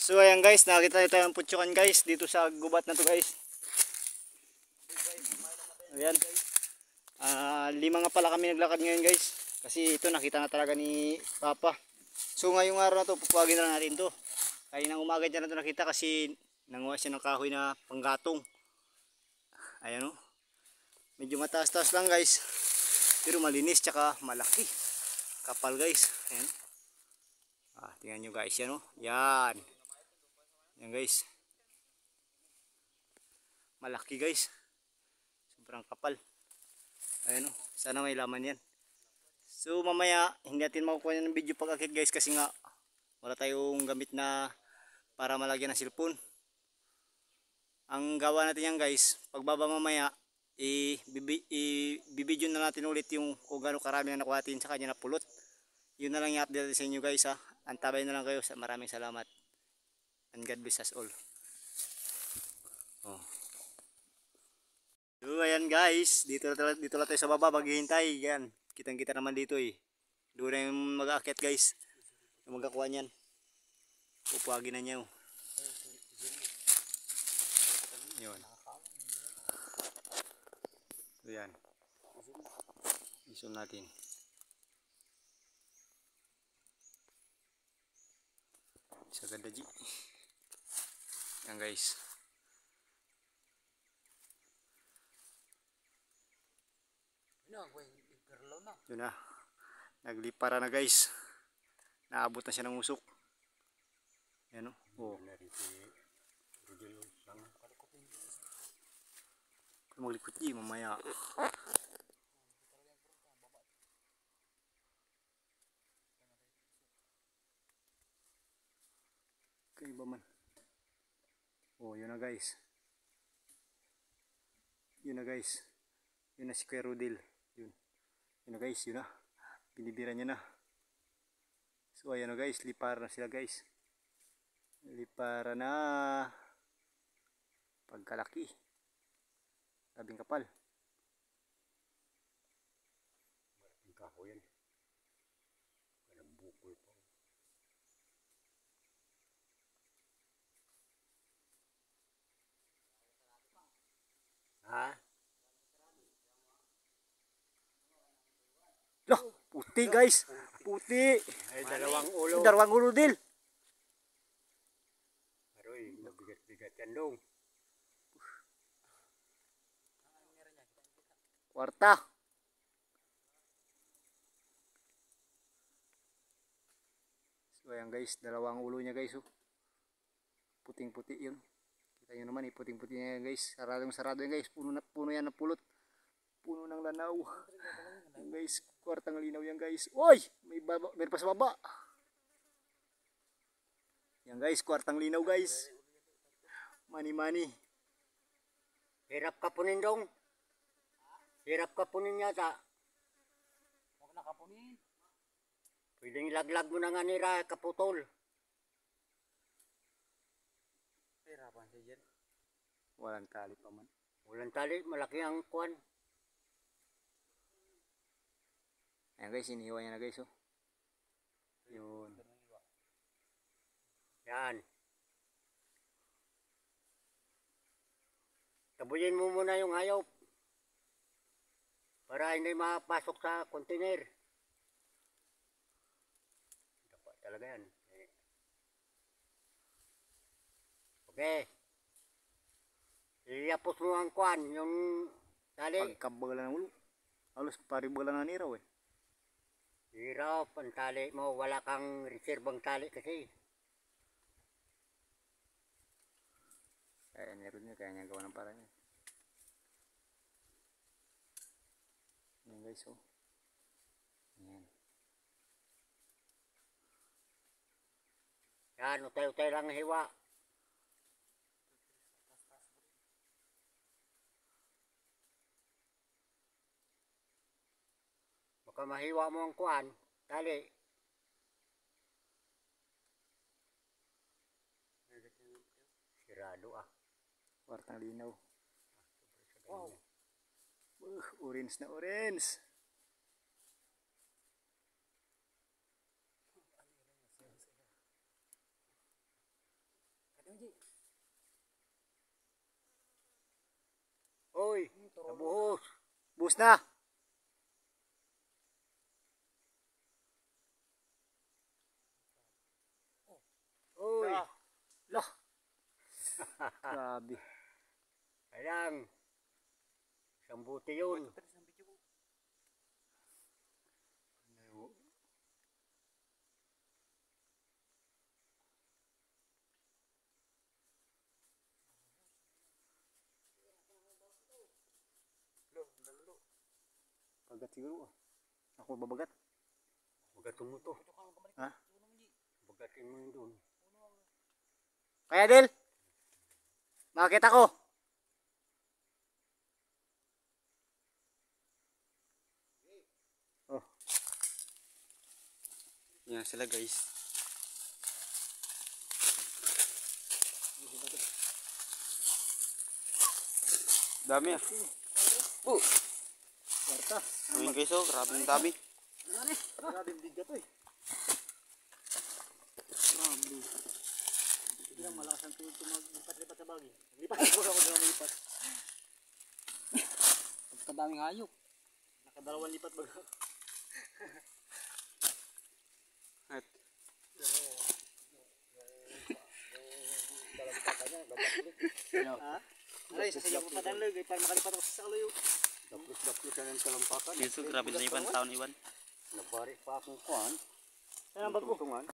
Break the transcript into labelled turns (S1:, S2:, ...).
S1: So ayan guys, nakita tayo ng putsukan guys dito sa gubat na to guys. Ayan. 5 nga pala kami naglakad ngayon guys. Kasi ito nakita na talaga ni Papa. So ngayong araw na to, pupuwagin na natin to. Kaya nang umaga dyan na to nakita kasi nanguha siya ng kahoy na panggatong. Ayan o. Medyo mataas-taas lang guys. Pero malinis tsaka malaki. Kapal guys. Ayan. Tingnan nyo guys yan o. Yan. Yan guys. Malaki guys. Sobrang kapal. Ayan o. Sana may laman yan. So mamaya hindi natin makukuha ng video pag-akit guys kasi nga wala tayong gamit na para malagyan ng cellphone. Ang gawa natin yan guys, pagbaba mamaya i-video na natin ulit yung kung gaano karami na nakuha natin sa kanya na pulot. Yun na lang i-update sa inyo guys ha. Antabay na lang kayo. Maraming salamat. And God bless us all. So ayan guys, dito lang tayo sa baba maghihintay. Yan, kitang-kita naman dito eh. Doon na yung mag-aakyat guys. Yung magkakuha niyan. Pupuagin na niya. Yun. So yan. I-zoom natin. Isa ganda G. Yan guys. Yun na. Naglipara na guys. Naabot na siya ng usok. Yan o. Kung maglikot G mamaya. Kaya ba man? Yun na guys. Yun na guys. Yun na si Kuya Rodel. Yun na guys, yun na. Binibira niya na. So ayan na guys, lipara na sila guys. Lipara na. Pagkalaki. Tabing kapal. Malaking kahoy yan. Walang bukol pa. Ha? Loh, puti guys. Puti. Ay, dalawang ulo din. Aroy, mabigat-bigat yan dong. Kwarta. So ayan guys, dalawang ulo niya guys. Puting-puti yun. Kita nyo naman puting-puti niya guys. Sarado yan guys. Puno yan ng pulot. Puno ng lanaw. Yan guys, kwartang linaw yan guys. Oy! Meron pa sa baba. Yan guys, kwartang linaw guys. Mani-mani. Hirap ka punin dong. Hirap ka punin yata. Huwag na kapunin. Pwedeng ilaglag mo na nga nira kaputol. Hirapan siya dyan. Walang tali pa man. Walang tali, malaki ang kuwan. Ayan guys, inihiwa niya na guys oh. Yun. Yan. Tabuyin mo muna yung hayop. Para hindi mapasok sa container. Dapat talaga yan. Okay. Iyapos mo ang kuwan, yung tali. Pagkabagala ng ulo. Halos paribagala na niraw eh. Hirap ang tali mo, wala kang reserbang tali kasi. Kaya meron niya, kaya niya gawa ng parang yan. Yan guys oh. Yan. Yan, utay-utay lang hiwa. Baka mahiwa mo ang kuwan, tali. Sirado ah. Kwartang linaw. Wow. Orange na orange.
S2: Oy, nabuhos.
S1: Bus na.
S2: Oy,
S1: Lah. Grabe.
S2: ayan. Isang buti yun.
S1: Bagat siguro. Ako babagat.
S2: Bagatin mo to.
S1: Ha?
S2: Bagatin mo yun doon.
S1: Kaya Del. Makakita ko. Oh. Yan sila guys. Dami ah. Kwarta. Ayun guys oh, grabe yung dami. Grabe yung bigat eh. Grabe. Biglang malakas ang tuwid mag-lipat-lipat sa bagay. Lipat ako ako na malipat.
S3: Pagkadaming hayop.
S1: Nakadalawang lipat baga. At ha? Aray, sasayang ko pa ng lagay para makalipat ako sa salo yun.
S2: Daplos-daplos na ng talampakan.
S3: Dito, grabe na ibang taon iwan.
S2: Nabarik pa akong kuhan.
S1: Saan ang bag ko?
S2: Tungan.